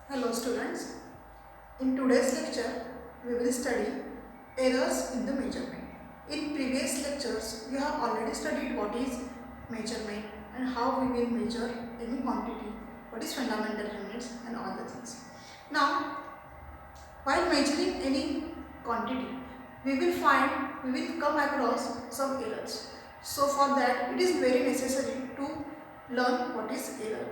Hello students, in today's lecture we will study errors in the measurement. In previous lectures we have already studied what is measurement and how we will measure any quantity, what is fundamental units and all the things. Now while measuring any quantity we will come across some errors. So for that it is very necessary to learn what is error.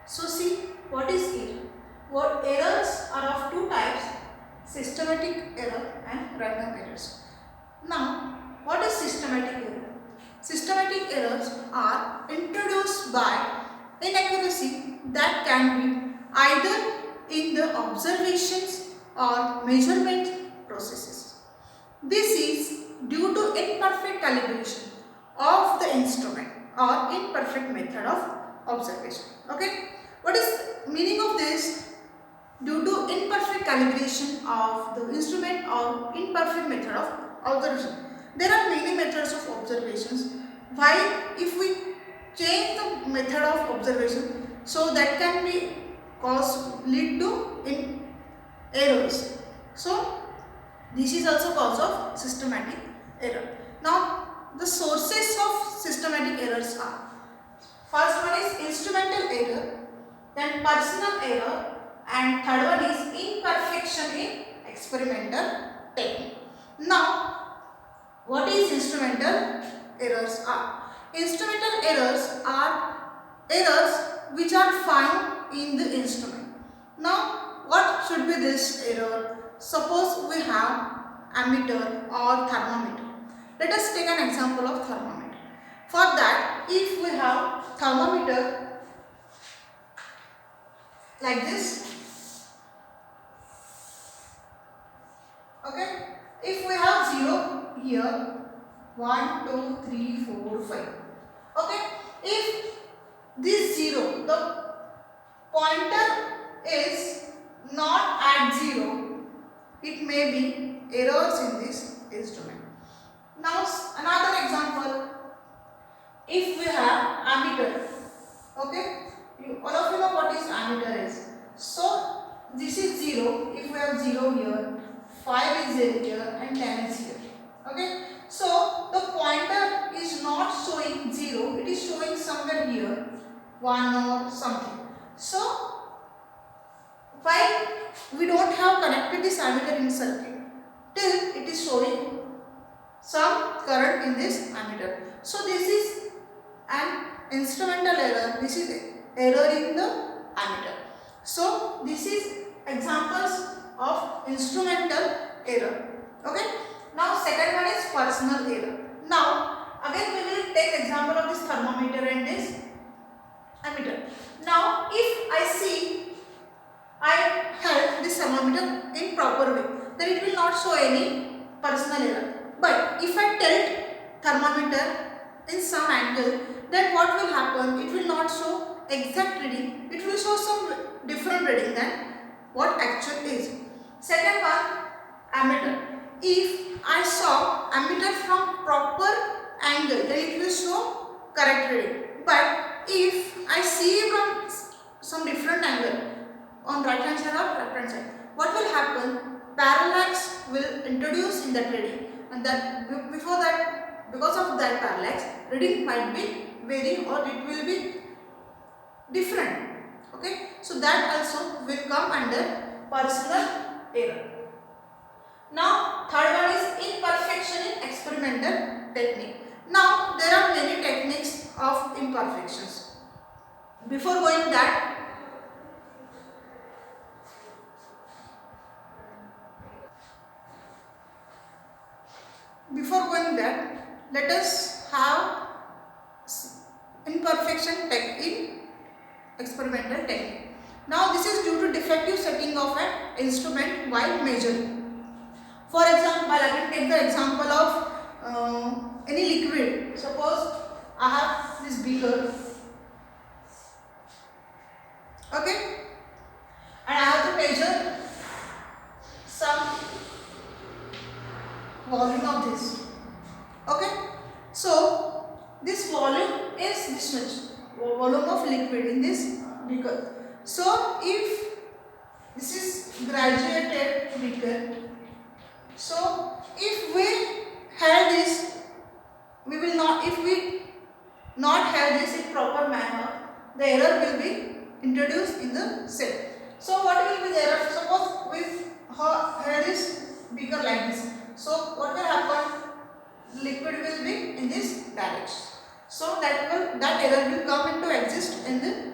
So see what is error. What errors are of two types, systematic error and random errors. Now what is systematic error? Systematic errors are introduced by inaccuracy that can be either in the observations or measurement processes. This is due to imperfect calibration of the instrument or imperfect method of observation. Okay, what is meaning of this? Due to imperfect calibration of the instrument or imperfect method of observation. There are many methods of observations. While if we change the method of observation, so that can be lead to errors. So this is also cause of systematic error. Now the sources of systematic errors are: first one is instrumental error, then personal error, and third one is imperfection in experimental technique. Now what is instrumental errors are? Instrumental errors are errors which are found in the instrument. Now what should be this error? Suppose we have ammeter or thermometer. Let us take an example of thermometer. For that, if we have thermometer like this, okay, if we have 0 here, 1, 2, 3, 4, 5, okay, if this 0, the pointer is not at 0, it may be errors in this instrument. Now another example, if we have ammeter, okay, all of you know what is ammeter is. So this is 0, if we have 0 here, 5 is here and 10 is here, okay. So the pointer is not showing 0, it is showing somewhere here 1 or something. So while we don't have connected this ammeter in circuit, till it is showing some current in this ammeter. So this is an instrumental error, this is error in the ammeter. So this is examples of instrumental error. Okay. Now second one is personal error. Now again we will take example of this thermometer and this ammeter. Now if I see I held this thermometer in proper way, then it will not show any personal error. But if I tilt thermometer in some angle, then what will happen? It will not show exact reading. It will show some different reading than what actual is. Second one, ammeter. If I saw ammeter from proper angle, then it will show correct reading. But if I see from some different angle, on right hand side or left hand side, what will happen? Parallax will introduce in that reading, and that before that, because of that parallax, reading might be varying or it will be different. Okay, so that also will come under personal error. Now third one is imperfection in experimental technique. Now there are many techniques of imperfections. Before going that, let us have imperfection in experimental technique. Now this is due to defective setting of an instrument while measuring. For example, I can take the example of any liquid. Suppose I have this beaker, okay, and I have to measure some volume of this, okay. So this volume is this much volume of liquid in this beaker. So if This is graduated beaker. So if we have this, we will not, if we not have this in proper manner, the error will be introduced in the cell. So what will be the error? Suppose we have this beaker like this. So what will happen? Liquid will be in this direction. So that error will come into exist in the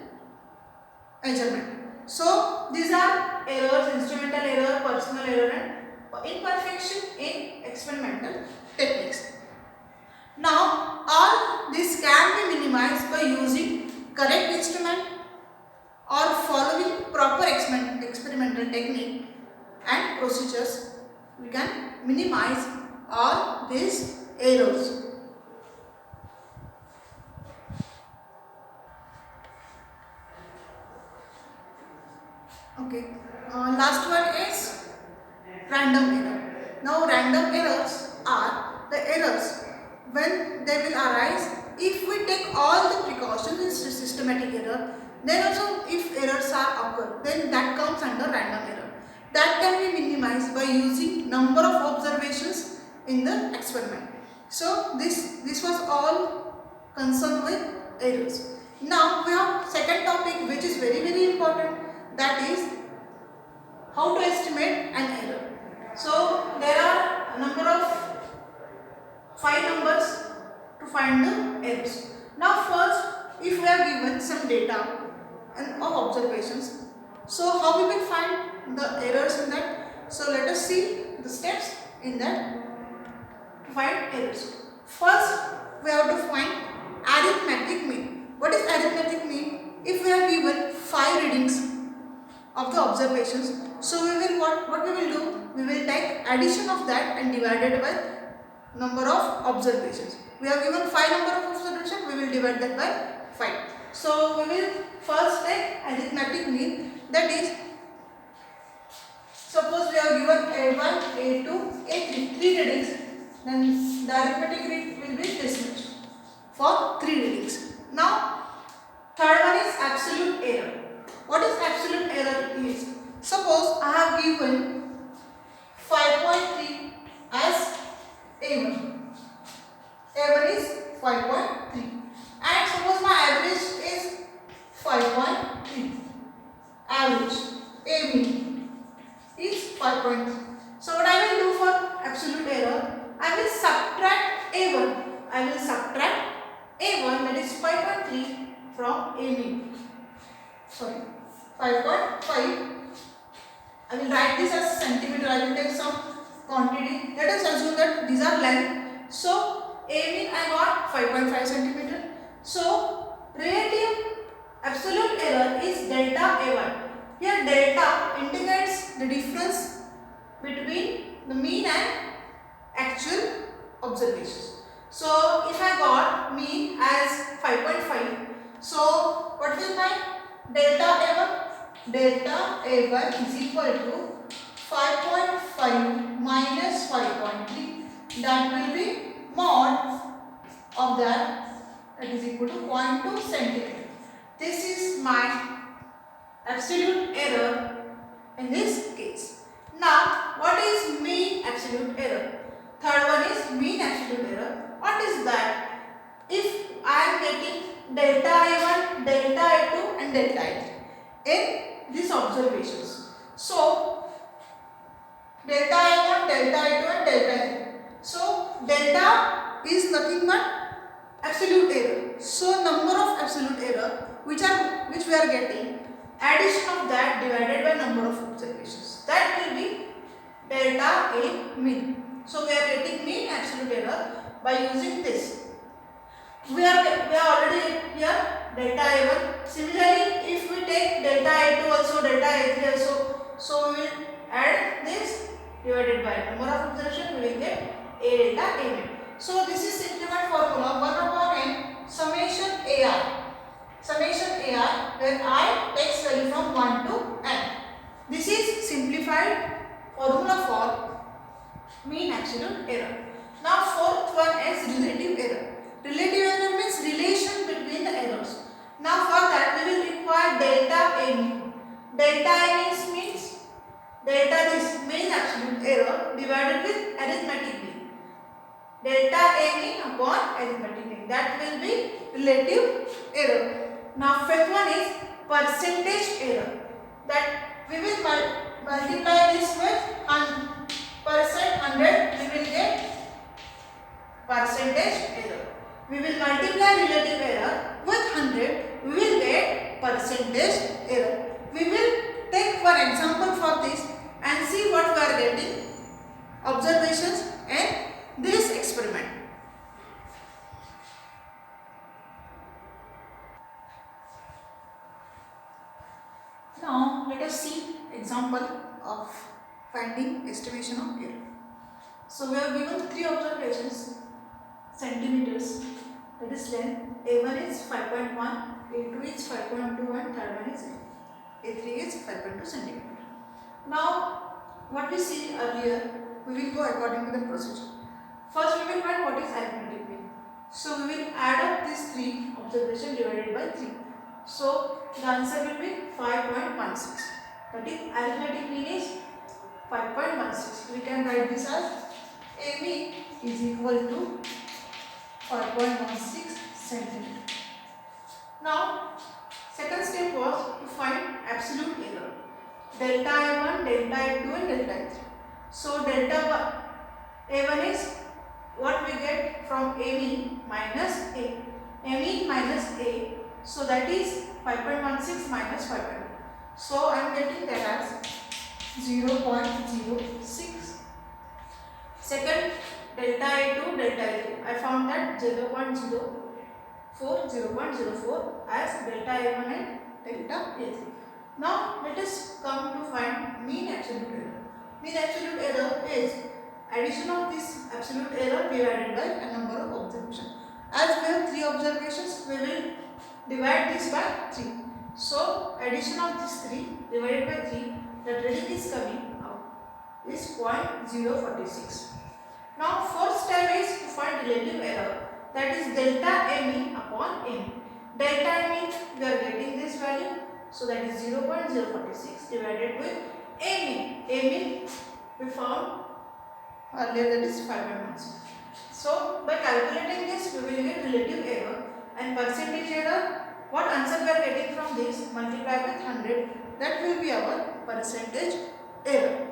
measurement. So these are errors: instrumental error, personal error, and imperfection in experimental techniques. Now all this can be minimized by using correct instrument or following proper experimental technique and procedures. We can minimize all these errors. Okay, last one is random error. Now random errors are the errors when they will arise if we take all the precautions in systematic error. Then also if errors are occur, then that comes under random error. That can be minimized by using number of observations in the experiment. So this was all concerned with errors. Now we have second topic which is very important, that is how to estimate an error. So there are a number of 5 numbers to find the errors. Now first, if we are given some data and of observations, so how we will find the errors in that? So let us see the steps in that to find errors. First, we have to find arithmetic mean. What is arithmetic mean? If we are given 5 readings of the observations, so we will what we will do? We will take addition of that and divided by number of observations. We have given 5 number of observations, we will divide that by 5. So we will first take arithmetic mean, that is, suppose we have given A1, A2, A3, 3 readings, then the arithmetic mean will be this much for 3 readings. Now third one is absolute error. What is absolute error is? Suppose I have given 5.3 as A1. A1 is 5.3 and suppose my average is 5.3. Average, A mean is 5.3. So what I will do for absolute error? I will subtract A1. I will subtract A1, that is 5.3 from A mean. Sorry, 5.5. I will write this as centimeter. I will take some quantity. Let us assume that these are length. So A mean I got 5.5 centimeter. So relative absolute error is delta A1. Here delta indicates the difference between the mean and actual observations. So if I got mean as 5.5, so what will my delta A1? Delta A1 is equal to 5.5 minus 5.3. That will be mod of that is equal to 0.2 centimeter. This is my absolute error in this case. Now what is mean absolute error? Third one is mean absolute error. What is that? If I am getting delta A1, delta A2 and delta A3 in these observations. So delta A1, delta A2 and delta A3. So delta is nothing but absolute error. So number of absolute error which we are getting, addition of that divided by number of observations. That will be delta A mean. So we are getting mean absolute error by using this. We are already here delta A1. Similarly, if we take delta A2 also, delta A3 also, so we will add this divided by number of observation, we will get A delta A mean. So this is simplified formula 1 upon n summation AI. Summation AI where I takes value from 1 to n. This is simplified formula for mean absolute error. Now fourth one is relative error. Relative error means relation between the errors. Now for that we will require delta A mean. Delta A means delta this mean absolute error divided with arithmetic mean. Delta A mean upon arithmetic mean, that will be relative error. Now fifth one is percentage error, that we will multiply this with percent 100, we will get percentage error. We will multiply relative error with 100, we will get percentage error. We will take one example for this and see what we are getting, observations and this experiment. Now let us see example of finding estimation of error. So we have given three observations, centimeters, that is length. A1 is 5.1, A2 is 5.2 and third one is A3 is 5.2 centimeter. Now what we see earlier, we will go according to the procedure. First we will find what is arithmetic mean. So we will add up these three observations divided by 3. So the answer will be 5.16. That is arithmetic mean is 5.16. We can write this as A mean is equal to 5.16 centimeter. Now second step was to find absolute error. Delta A1, delta A2 and delta A3. So delta A1 is what we get from A mean minus A. A mean minus A. So that is 5.16 minus 5.2. So I am getting that as 0.06. Second, delta A2, delta A3. I found that 0.04, 0.04 as delta A1 and delta A3. Now let us come to find mean absolute error. Mean absolute error is addition of this absolute error divided by a number of observations. As we have 3 observations, we will divide this by 3. So addition of these 3 divided by 3, the reading is coming out is 0.046. Now fourth step is to find relative error, that is delta A mean upon A mean. Delta A mean, we are getting this value, so that is 0.046 divided with A mean. A mean we found earlier, that is 5.16. So by calculating this, we will get relative error and percentage error. What answer we are getting from this, multiply with 100, that will be our percentage error.